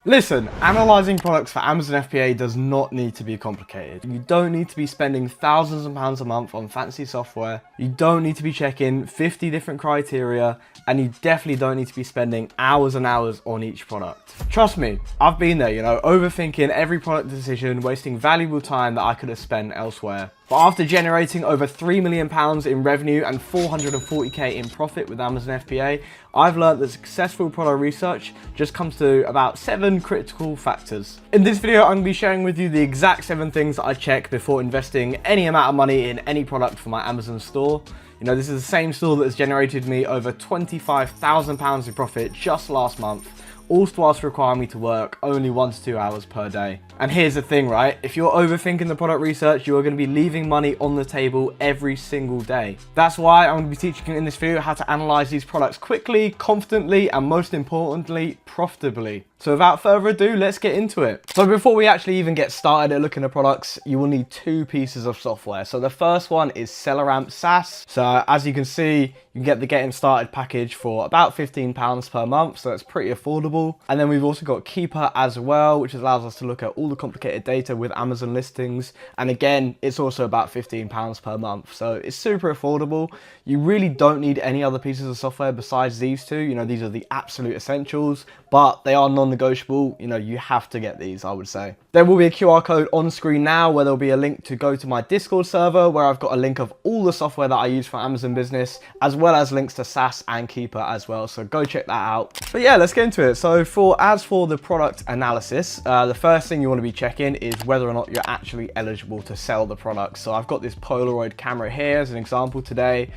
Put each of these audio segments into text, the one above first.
Listen, analysing products for Amazon FBA does not need to be complicated. You don't need to be spending thousands of pounds a month on fancy software. You don't need to be checking 50 different criteria, and you definitely don't need to be spending hours and hours on each product. Trust me, I've been there, overthinking every product decision, wasting valuable time that I could have spent elsewhere. But after generating over £3 million in revenue and 440k in profit with Amazon FBA, I've learned that successful product research just comes to about 7 critical factors. In this video, I'm going to be sharing with you the exact 7 things that I check before investing any amount of money in any product for my Amazon store. This is the same store that has generated me over £25,000 in profit just last month, all whilst requiring me to work only 1 to 2 hours per day. And here's the thing, right? If you're overthinking the product research, you are going to be leaving money on the table every single day. That's why I'm going to be teaching you in this video how to analyze these products quickly, confidently, and most importantly, profitably. So without further ado, let's get into it. So before we actually even get started at looking at products, you will need 2 pieces of software. So the first one is SellerAmp SaaS. So as you can see, you can get the Getting Started package for about £15 per month. So it's pretty affordable. And then we've also got Keeper as well, which allows us to look at all the complicated data with Amazon listings. And again, it's also about £15 per month. So it's super affordable. You really don't need any other pieces of software besides these 2. These are the absolute essentials, but they are non-negotiable. You have to get these, I would say. There will be a QR code on screen now where there'll be a link to go to my Discord server, where I've got a link of all the software that I use for Amazon business, as well as links to SaaS and Keeper as well. So go check that out. But yeah, let's get into it. So as for the product analysis, the first thing you want to be checking is whether or not you're actually eligible to sell the product. So I've got this Polaroid camera here as an example today.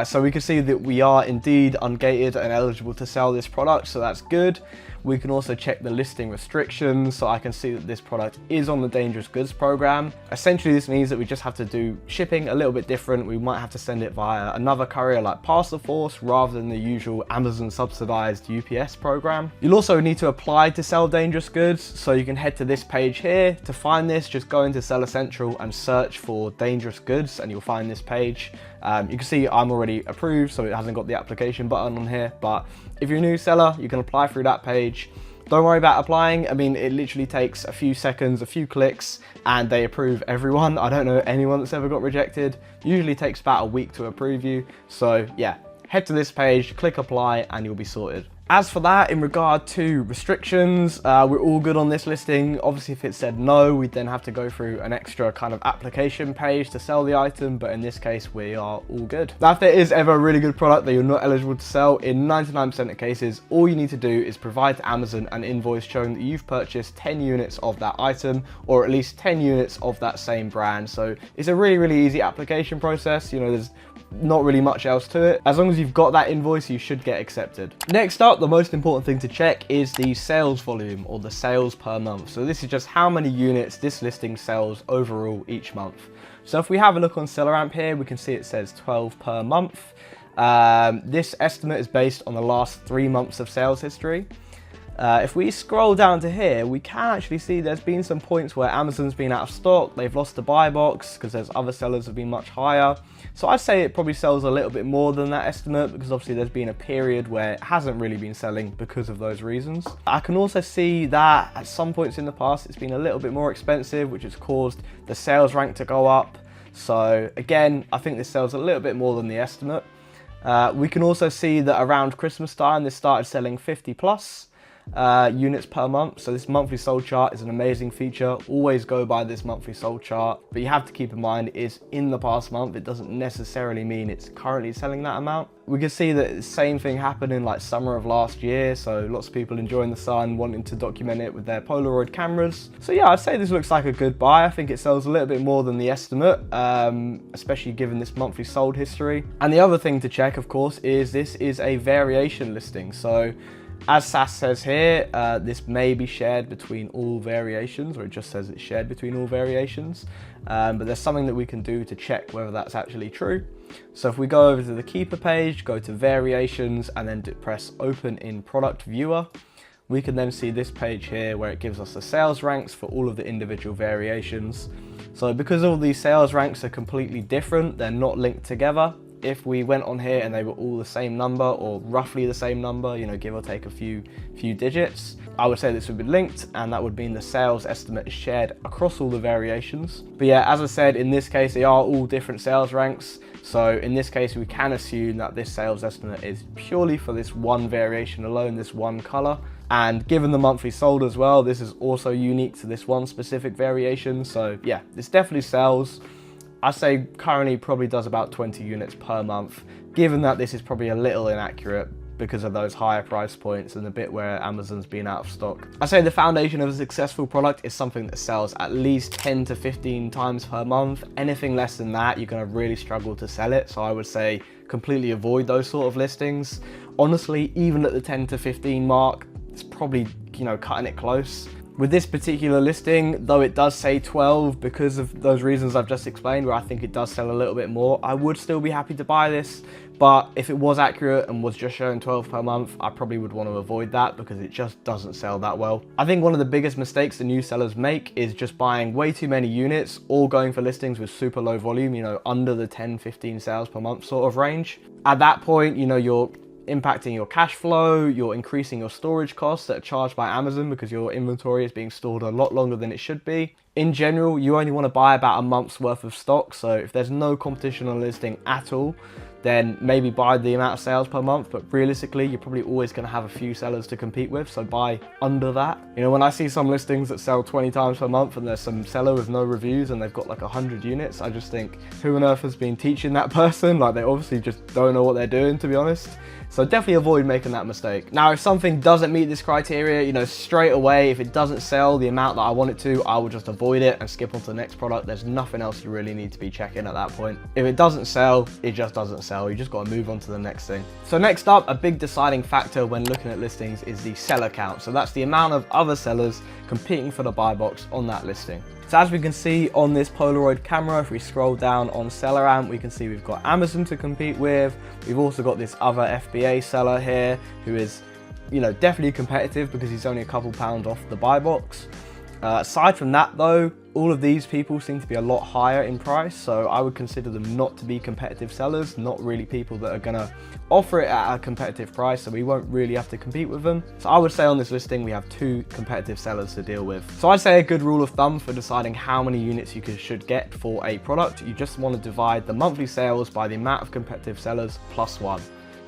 So we can see that we are indeed ungated and eligible to sell this product. So that's good. We can also check the listing restrictions, so I can see that this product is on the dangerous goods program. Essentially, this means that we just have to do shipping a little bit different. We might have to send it via another courier like Parcel Force rather than the usual Amazon subsidized UPS program. You'll also need to apply to sell dangerous goods, so you can head to this page here. To find this, just go into Seller Central and search for dangerous goods, and you'll find this page. You can see I'm already approved, so it hasn't got the application button on here, but if you're a new seller, you can apply through that page. Don't worry about applying. I mean, it literally takes a few seconds, a few clicks, and they approve everyone. I don't know anyone that's ever got rejected. Usually takes about a week to approve you. So yeah, head to this page, click apply, and you'll be sorted. As for that, in regard to restrictions, we're all good on this listing. Obviously, if it said no, we'd then have to go through an extra kind of application page to sell the item, but in this case, we are all good. Now, if there is ever a really good product that you're not eligible to sell, in 99% of cases, all you need to do is provide to Amazon an invoice showing that you've purchased 10 units of that item, or at least 10 units of that same brand. So it's a really, really easy application process. There's not really much else to it. As long as you've got that invoice, you should get accepted. Next up, the most important thing to check is the sales volume, or the sales per month. So this is just how many units this listing sells overall each month. So if we have a look on SellerAmp here, we can see it says 12 per month. This estimate is based on the last 3 months of sales history. If we scroll down to here, we can actually see there's been some points where Amazon's been out of stock, they've lost the buy box because there's other sellers have been much higher. So I'd say it probably sells a little bit more than that estimate, because obviously there's been a period where it hasn't really been selling because of those reasons. I can also see that at some points in the past, it's been a little bit more expensive, which has caused the sales rank to go up. So again, I think this sells a little bit more than the estimate. We can also see that around Christmas time, this started selling 50 plus. Units per month. So this monthly sold chart is an amazing feature. Always go by this monthly sold chart, but you have to keep in mind it's in the past month. It doesn't necessarily mean it's currently selling that amount. We can see that the same thing happened in like summer of last year, so lots of people enjoying the sun, wanting to document it with their Polaroid cameras. So yeah, I'd say this looks like a good buy. I think it sells a little bit more than the estimate, especially given this monthly sold history. And the other thing to check, of course, is this is a variation listing. So as SAS says here, this may be shared between all variations, or it just says it's shared between all variations. But there's something that we can do to check whether that's actually true. So if we go over to the Keeper page, go to variations, and then press open in product viewer, we can then see this page here where it gives us the sales ranks for all of the individual variations. So because all these sales ranks are completely different, they're not linked together, if we went on here and they were all the same number or roughly the same number, you know, give or take a few digits, I would say this would be linked, and that would mean the sales estimate is shared across all the variations. But yeah, as I said, in this case, they are all different sales ranks. So in this case, we can assume that this sales estimate is purely for this one variation alone, this one color. And given the monthly sold as well, this is also unique to this one specific variation. So yeah, this definitely sells. I say currently probably does about 20 units per month, given that this is probably a little inaccurate because of those higher price points and the bit where Amazon's been out of stock. I say the foundation of a successful product is something that sells at least 10 to 15 times per month. Anything less than that, you're gonna really struggle to sell it. So I would say completely avoid those sort of listings. Honestly, even at the 10 to 15 mark, it's probably, you know, cutting it close. With this particular listing, though it does say 12 because of those reasons I've just explained, where I think it does sell a little bit more, I would still be happy to buy this. But if it was accurate and was just showing 12 per month, I probably would want to avoid that because it just doesn't sell that well. I think one of the biggest mistakes the new sellers make is just buying way too many units or going for listings with super low volume, you know, under the 10, 15 sales per month sort of range. At that point, you know, you're impacting your cash flow, you're increasing your storage costs that are charged by Amazon because your inventory is being stored a lot longer than it should be. In general, you only want to buy about a month's worth of stock. So if there's no competition on a listing at all, then maybe buy the amount of sales per month, but realistically, you're probably always going to have a few sellers to compete with, so buy under that. You know, when I see some listings that sell 20 times per month and there's some seller with no reviews and they've got like 100 units, I just think, who on earth has been teaching that person? Like, they obviously just don't know what they're doing, to be honest. So definitely avoid making that mistake. Now, if something doesn't meet this criteria, you know, straight away, if it doesn't sell the amount that I want it to, I will just avoid it and skip on to the next product. There's nothing else you really need to be checking at that point. If it doesn't sell, it just doesn't sell. You just got to move on to the next thing. So next up, a big deciding factor when looking at listings is the seller count. So that's the amount of other sellers competing for the buy box on that listing. So as we can see on this Polaroid camera, if we scroll down on Seller Amp, we can see we've got Amazon to compete with. We've also got this other FBA seller here who is, you know, definitely competitive because he's only a couple pounds off the buy box. Aside from that though, all of these people seem to be a lot higher in price, so I would consider them not to be competitive sellers, not really people that are gonna offer it at a competitive price, so we won't really have to compete with them. So I would say on this listing, we have 2 competitive sellers to deal with. So I'd say a good rule of thumb for deciding how many units you should get for a product, you just want to divide the monthly sales by the amount of competitive sellers plus 1.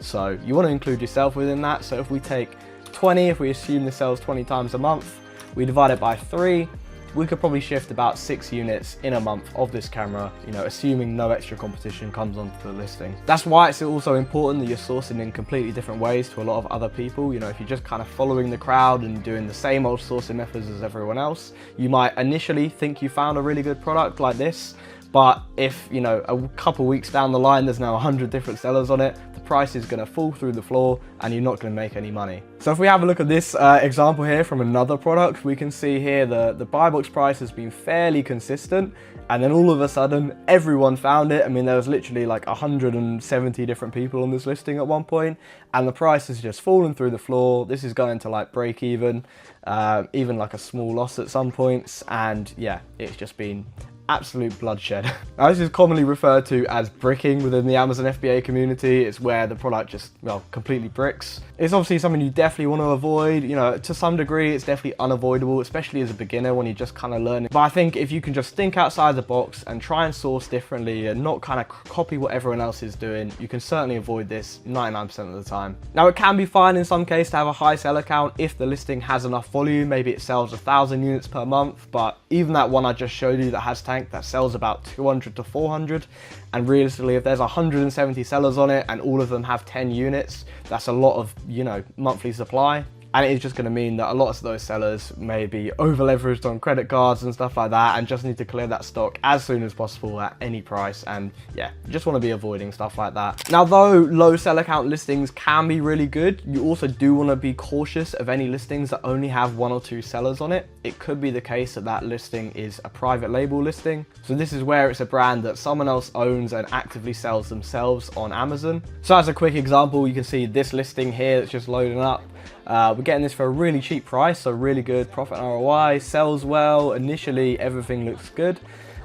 So you want to include yourself within that. So if we take 20, if we assume this sells 20 times a month, we divide it by 3, we could probably shift about 6 units in a month of this camera, you know, assuming no extra competition comes onto the listing. That's why it's also important that you're sourcing in completely different ways to a lot of other people. You know, if you're just kind of following the crowd and doing the same old sourcing methods as everyone else, you might initially think you found a really good product like this, but if, you know, a couple weeks down the line, there's now 100 different sellers on it, the price is gonna fall through the floor and you're not gonna make any money. So if we have a look at this example here from another product, we can see here the buy box price has been fairly consistent, and then all of a sudden everyone found it. I mean, there was literally like 170 different people on this listing at one point, and the price has just fallen through the floor. This is going to like break even like a small loss at some points, and yeah, it's just been absolute bloodshed. Now, this is commonly referred to as bricking within the Amazon FBA community. It's where the product just, well, completely bricks. It's obviously something you definitely want to avoid. You know, to some degree, it's definitely unavoidable, especially as a beginner when you're just kind of learning. But I think if you can just think outside the box and try and source differently and not kind of copy what everyone else is doing, you can certainly avoid this 99% of the time. Now, it can be fine in some cases to have a high seller count if the listing has enough volume. Maybe it sells 1,000 units per month, but even that one I just showed you that has that sells about 200 to 400, and realistically, if there's 170 sellers on it and all of them have 10 units, that's a lot of, you know, monthly supply. And it is just going to mean that a lot of those sellers may be over leveraged on credit cards and stuff like that, and just need to clear that stock as soon as possible at any price. And yeah, you just want to be avoiding stuff like that. Now, though low seller count listings can be really good, you also do want to be cautious of any listings that only have 1 or 2 sellers on it. It could be the case that that listing is a private label listing. So this is where it's a brand that someone else owns and actively sells themselves on Amazon. So as a quick example, you can see this listing here that's just loading up. We're getting this for a really cheap price, so really good profit and ROI, sells well. Initially, everything looks good.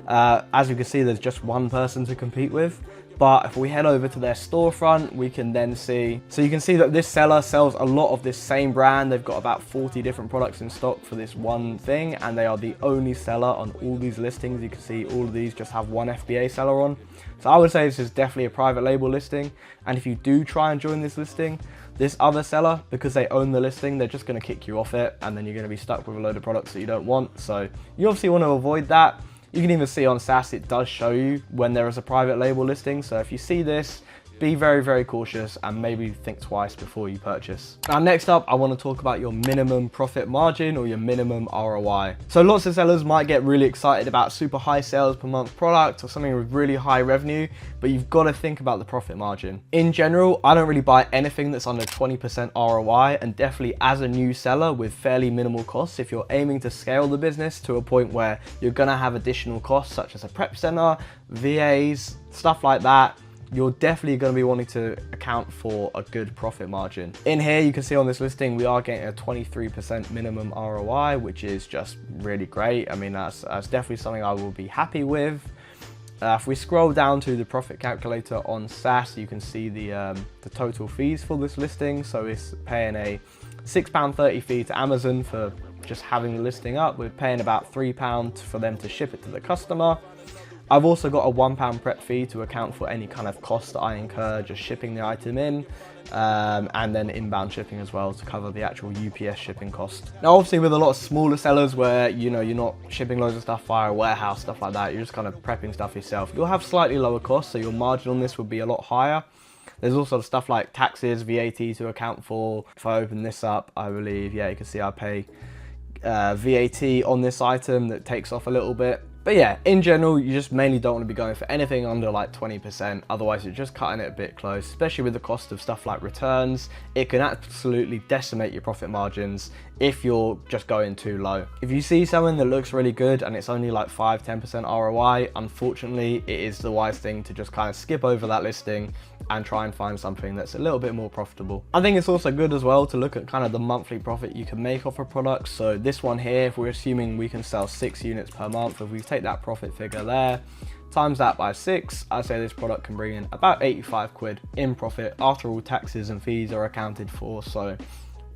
As you can see, there's just one person to compete with. But if we head over to their storefront, we can then see, so you can see that this seller sells a lot of this same brand. They've got about 40 different products in stock for this one thing, and they are the only seller on all these listings. You can see all of these just have one FBA seller on. So I would say this is definitely a private label listing. And if you do try and join this listing, this other seller, because they own the listing, they're just going to kick you off it, and then you're going to be stuck with a load of products that you don't want. So you obviously want to avoid that. You can even see on SaaS, it does show you when there is a private label listing. So if you see this, be very, very cautious and maybe think twice before you purchase. Now, next up, I want to talk about your minimum profit margin or your minimum ROI. So lots of sellers might get really excited about super high sales per month product or something with really high revenue, but you've got to think about the profit margin. In general, I don't really buy anything that's under 20% ROI, and definitely as a new seller with fairly minimal costs, if you're aiming to scale the business to a point where you're going to have additional costs such as a prep center, VAs, stuff like that, you're definitely going to be wanting to account for a good profit margin. In here, you can see on this listing, we are getting a 23% minimum ROI, which is just really great. I mean, that's definitely something I will be happy with. If we scroll down to the profit calculator on SaaS, you can see the total fees for this listing. So it's paying a £6.30 fee to Amazon for just having the listing up. We're paying about £3 for them to ship it to the customer. I've also got a £1 prep fee to account for any kind of cost that I incur just shipping the item in, and then inbound shipping as well to cover the actual UPS shipping cost. Now, obviously with a lot of smaller sellers where, you know, you're not shipping loads of stuff via a warehouse, stuff like that, you're just kind of prepping stuff yourself, you'll have slightly lower costs, so your margin on this would be a lot higher. There's also stuff like taxes, VAT to account for. If I open this up, I believe, yeah, you can see I pay VAT on this item that takes off a little bit. But yeah, in general, you just mainly don't want to be going for anything under like 20%. Otherwise, you're just cutting it a bit close, especially with the cost of stuff like returns. It can absolutely decimate your profit margins if you're just going too low. If you see something that looks really good and it's only like 5–10% ROI, unfortunately, it is the wise thing to just kind of skip over that listing and try and find something that's a little bit more profitable. I think it's also good as well to look at kind of the monthly profit you can make off a product. So this one here, if we're assuming we can sell 6 units per month, if we take that profit figure there, times that by 6, I'd say this product can bring in about 85 quid in profit after all taxes and fees are accounted for. So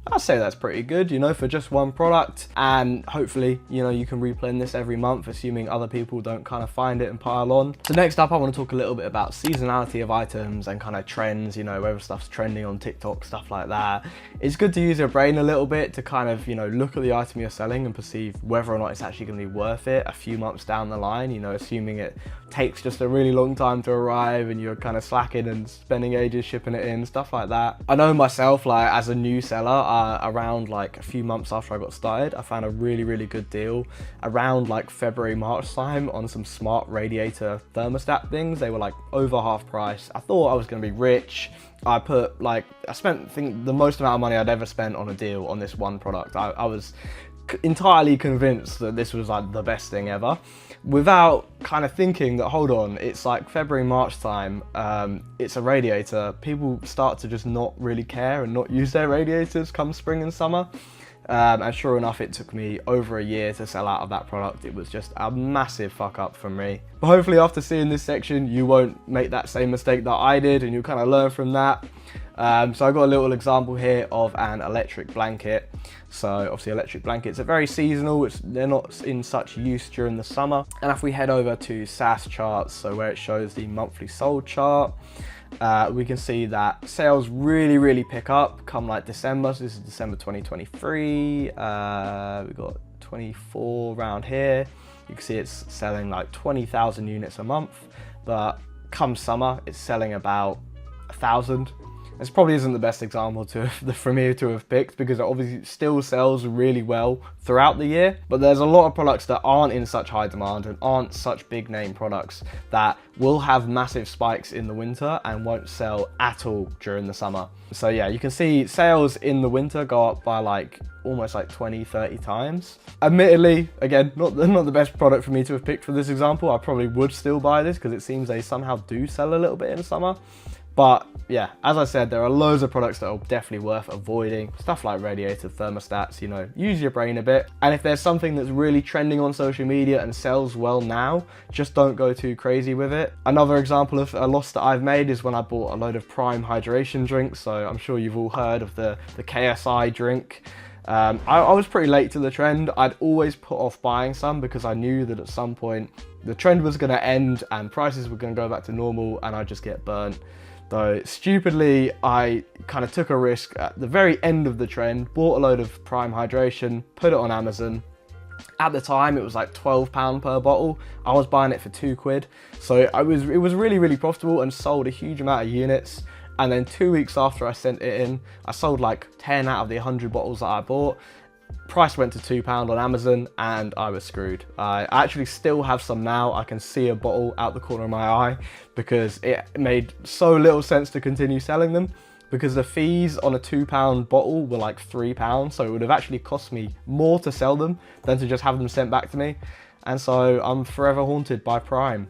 I'd say that's pretty good, you know, for just one product. And hopefully, you know, you can replay this every month, assuming other people don't kind of find it and pile on. So next up, I want to talk a little bit about seasonality of items and kind of trends, you know, whether stuff's trending on TikTok, stuff like that. It's good to use your brain a little bit to kind of, you know, look at the item you're selling and perceive whether or not it's actually going to be worth it a few months down the line, you know, assuming it takes just a really long time to arrive and you're kind of slacking and spending ages shipping it in, stuff like that. I know myself, like as a new seller, around like a few months after I got started, I found a really good deal around like February, March time on some smart radiator thermostat things. They were like over half price. I thought I was going to be rich. I spent, I think, the most amount of money I'd ever spent on a deal on this one product. I was entirely convinced that this was like the best thing ever, without kind of thinking that, hold on, it's like February, March time, it's a radiator. People start to just not really care and not use their radiators come spring and summer. And sure enough, it took me over a year to sell out of that product. It was just a massive fuck up from me. But hopefully after seeing this section, you won't make that same mistake that I did and you'll kind of learn from that. So I got a little example here of an electric blanket. So obviously electric blankets are very seasonal, which they're not in such use during the summer. And if we head over to SaaS charts, so where it shows the monthly sold chart, we can see that sales really pick up come like December. So this is December 2023. We got 24 around here. You can see it's selling like 20,000 units a month, but come summer, it's selling about 1,000. This probably isn't the best example for me to have picked, because it obviously still sells really well throughout the year, but there's a lot of products that aren't in such high demand and aren't such big name products that will have massive spikes in the winter and won't sell at all during the summer. So yeah, you can see sales in the winter go up by like almost like 20–30 times. Admittedly, again, not the best product for me to have picked for this example. I probably would still buy this because it seems they somehow do sell a little bit in summer. But yeah, as I said, there are loads of products that are definitely worth avoiding. Stuff like radiator thermostats, you know, use your brain a bit. And if there's something that's really trending on social media and sells well now, just don't go too crazy with it. Another example of a loss that I've made is when I bought a load of Prime hydration drinks. So I'm sure you've all heard of the KSI drink. I was pretty late to the trend. I'd always put off buying some because I knew that at some point the trend was going to end and prices were going to go back to normal and I'd just get burnt. So stupidly, I kind of took a risk at the very end of the trend, bought a load of Prime hydration, put it on Amazon. At the time, it was like £12 per bottle. I was buying it for £2. So it was really, really profitable and sold a huge amount of units. And then 2 weeks after I sent it in, I sold like 10 out of the 100 bottles that I bought. Price went to £2 on Amazon and I was screwed. I actually still have some now. I can see a bottle out the corner of my eye because it made so little sense to continue selling them, because the fees on a £2 bottle were like £3. So it would have actually cost me more to sell them than to just have them sent back to me. And so I'm forever haunted by Prime.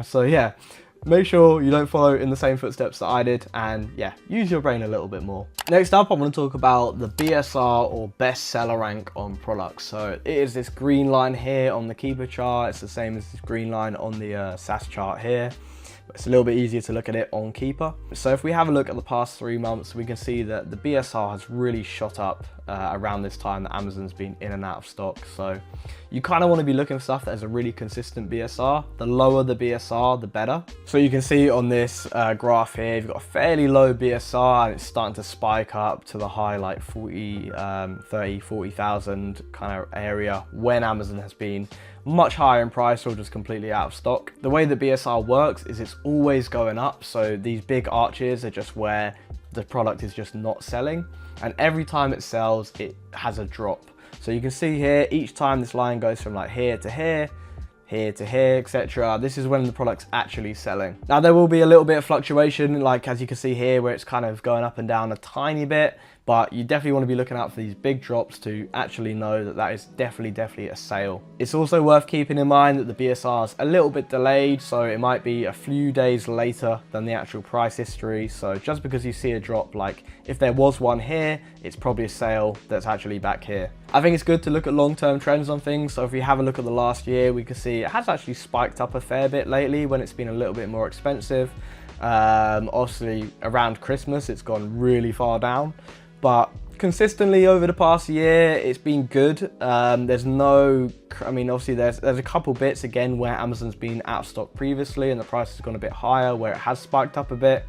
So yeah. Make sure you don't follow in the same footsteps that I did, and yeah, use your brain a little bit more. Next up, I want to talk about the BSR or best seller rank on products. So it is this green line here on the Keeper chart. It's the same as this green line on the SAS chart here. But it's a little bit easier to look at it on Keeper. So if we have a look at the past 3 months, we can see that the BSR has really shot up around this time that Amazon's been in and out of stock. So you kind of want to be looking for stuff that has a really consistent BSR. The lower the BSR, the better. So you can see on this graph here, you've got a fairly low BSR and it's starting to spike up to the high like 40,000 kind of area when Amazon has been much higher in price or just completely out of stock. The way that BSR works is it's always going up. So these big arches are just where the product is just not selling. And every time it sells, it has a drop. So you can see here, each time this line goes from like here to here, here to here, etc. This is when the product's actually selling. Now there will be a little bit of fluctuation, like as you can see here, where it's kind of going up and down a tiny bit, but you definitely want to be looking out for these big drops to actually know that that is definitely a sale. It's also worth keeping in mind that the BSR is a little bit delayed, so it might be a few days later than the actual price history. So just because you see a drop, like if there was one here, it's probably a sale that's actually back here. I think it's good to look at long-term trends on things. So if we have a look at the last year, we can see it has actually spiked up a fair bit lately when it's been a little bit more expensive. Obviously around Christmas, it's gone really far down. But consistently over the past year, it's been good. There's no, I mean, obviously there's a couple bits again where Amazon's been out of stock previously and the price has gone a bit higher where it has spiked up a bit.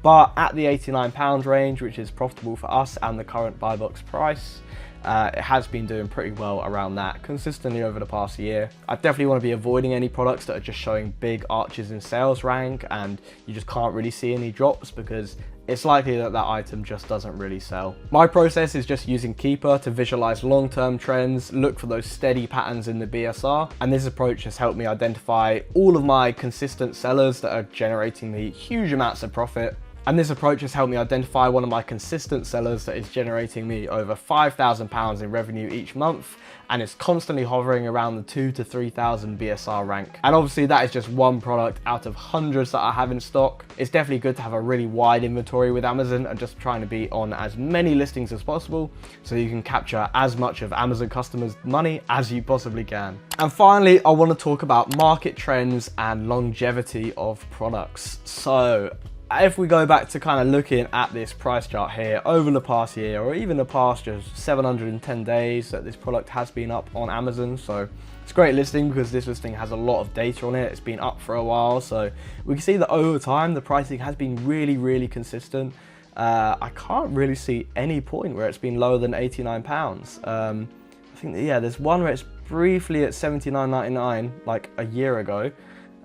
But at the £89 range, which is profitable for us and the current buy box price, it has been doing pretty well around that consistently over the past year. I definitely want to be avoiding any products that are just showing big arches in sales rank and you just can't really see any drops, because it's likely that that item just doesn't really sell. My process is just using Keeper to visualize long-term trends, look for those steady patterns in the BSR, and this approach has helped me identify all of my consistent sellers that are generating me huge amounts of profit. And this approach has helped me identify one of my consistent sellers that is generating me over £5,000 in revenue each month, and it's constantly hovering around the 2,000 to 3,000 BSR rank. And obviously that is just one product out of hundreds that I have in stock. It's definitely good to have a really wide inventory with Amazon and just trying to be on as many listings as possible so you can capture as much of Amazon customers' money as you possibly can. And finally, I want to talk about market trends and longevity of products. So if we go back to kind of looking at this price chart here over the past year, or even the past just 710 days that this product has been up on Amazon. So it's a great listing because this listing has a lot of data on it. It's been up for a while. So we can see that over time, the pricing has been really consistent. I can't really see any point where it's been lower than £89. I think that, yeah, there's one where it's briefly at $79.99 like a year ago.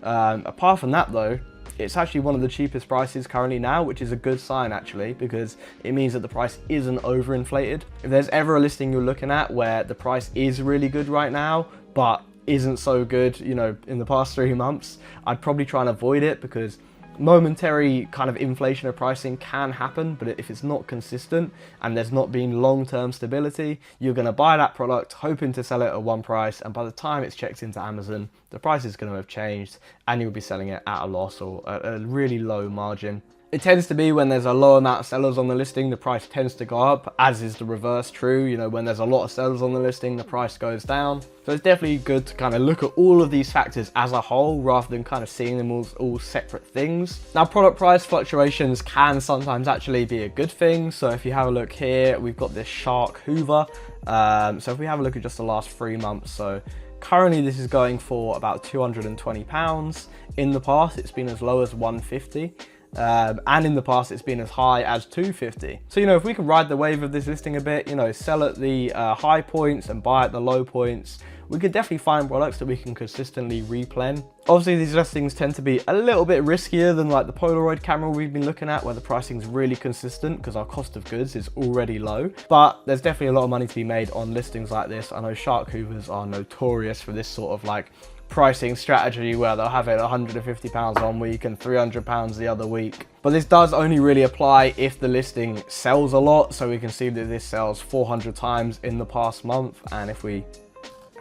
Apart from that though, it's actually one of the cheapest prices currently now, which is a good sign actually, because it means that the price isn't overinflated. If there's ever a listing you're looking at where the price is really good right now, but isn't so good, you know, in the past 3 months, I'd probably try and avoid it, because momentary kind of inflation of pricing can happen, but if it's not consistent and there's not been long-term stability, you're going to buy that product hoping to sell it at one price, and by the time it's checked into Amazon, the price is going to have changed and you'll be selling it at a loss or at a really low margin. It tends to be when there's a low amount of sellers on the listing, the price tends to go up, as is the reverse true. You know, when there's a lot of sellers on the listing, the price goes down. So it's definitely good to kind of look at all of these factors as a whole rather than kind of seeing them all separate things. Now, product price fluctuations can sometimes actually be a good thing. So if you have a look here, we've got this Shark Hoover. So if we have a look at just the last 3 months, so currently this is going for about £220. In the past, it's been as low as £150. And in the past it's been as high as $250. So, you know, if we can ride the wave of this listing a bit, you know, sell at the high points and buy at the low points, we could definitely find products that we can consistently replen. Obviously, these listings tend to be a little bit riskier than like the Polaroid camera we've been looking at, where the pricing is really consistent because our cost of goods is already low. But there's definitely a lot of money to be made on listings like this. I know Shark Hoovers are notorious for this sort of like pricing strategy where they'll have it £150 one week and £300 the other week. But this does only really apply if the listing sells a lot. So we can see that this sells 400 times in the past month. And if we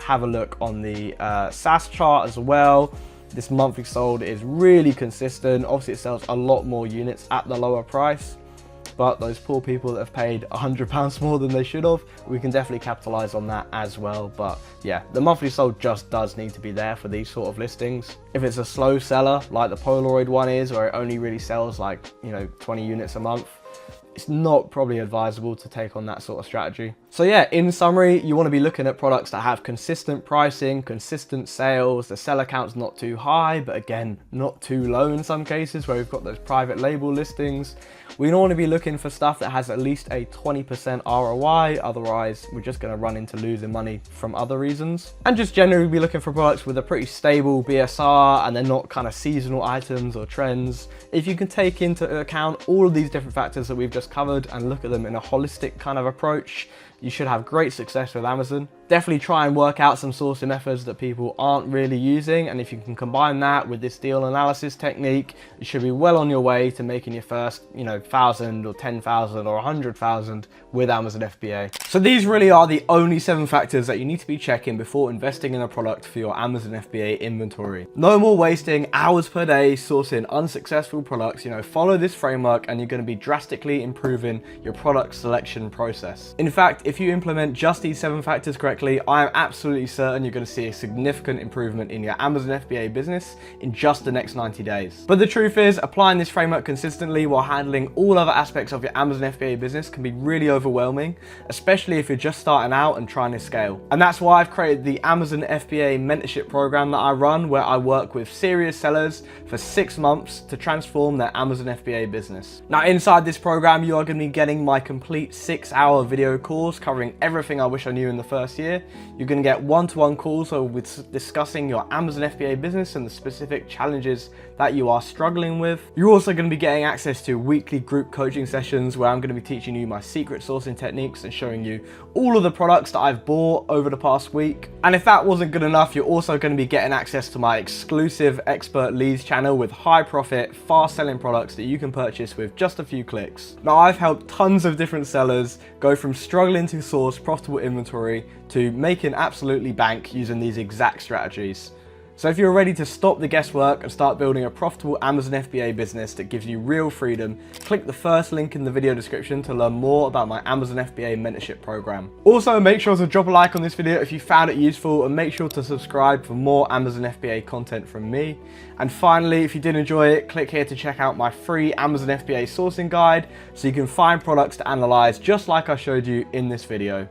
have a look on the SAS chart as well, this monthly sold is really consistent. Obviously it sells a lot more units at the lower price, but those poor people that have paid £100 more than they should have, we can definitely capitalize on that as well. But yeah, the monthly sold just does need to be there for these sort of listings. If it's a slow seller like the Polaroid one is, where it only really sells like, you know, 20 units a month, it's not probably advisable to take on that sort of strategy. So yeah, in summary, you want to be looking at products that have consistent pricing, consistent sales, the seller count's not too high, but again, not too low in some cases where we've got those private label listings. We don't want to be looking for stuff that has at least a 20% ROI, otherwise we're just going to run into losing money from other reasons. And just generally be looking for products with a pretty stable BSR and they're not kind of seasonal items or trends. If you can take into account all of these different factors that we've just covered and look at them in a holistic kind of approach, you should have great success with Amazon. Definitely try and work out some sourcing methods that people aren't really using, and if you can combine that with this deal analysis technique, you should be well on your way to making your first, you know, 1,000 or 10,000 or 100,000 with Amazon FBA. So these really are the only 7 factors that you need to be checking before investing in a product for your Amazon FBA inventory. No more wasting hours per day sourcing unsuccessful products. You know, follow this framework and you're going to be drastically improving your product selection process. In fact, if you implement just these 7 factors correctly, I am absolutely certain you're going to see a significant improvement in your Amazon FBA business in just the next 90 days. But the truth is, applying this framework consistently while handling all other aspects of your Amazon FBA business can be really overwhelming, especially if you're just starting out and trying to scale. And that's why I've created the Amazon FBA mentorship program that I run, where I work with serious sellers for 6 months to transform their Amazon FBA business. Now, inside this program, you are going to be getting my complete 6-hour video course covering everything I wish I knew in the first year. You're going to get one-to-one calls with discussing your Amazon FBA business and the specific challenges that you are struggling with. You're also going to be getting access to weekly group coaching sessions where I'm going to be teaching you my secret sourcing techniques and showing you all of the products that I've bought over the past week. And if that wasn't good enough, you're also going to be getting access to my exclusive expert leads channel with high profit, fast selling products that you can purchase with just a few clicks. Now, I've helped tons of different sellers go from struggling to source profitable inventory to making absolutely bank using these exact strategies. So if you're ready to stop the guesswork and start building a profitable Amazon FBA business that gives you real freedom, click the first link in the video description to learn more about my Amazon FBA mentorship program. Also, make sure to drop a like on this video if you found it useful, and make sure to subscribe for more Amazon FBA content from me. And finally, if you did enjoy it, click here to check out my free Amazon FBA sourcing guide so you can find products to analyze just like I showed you in this video.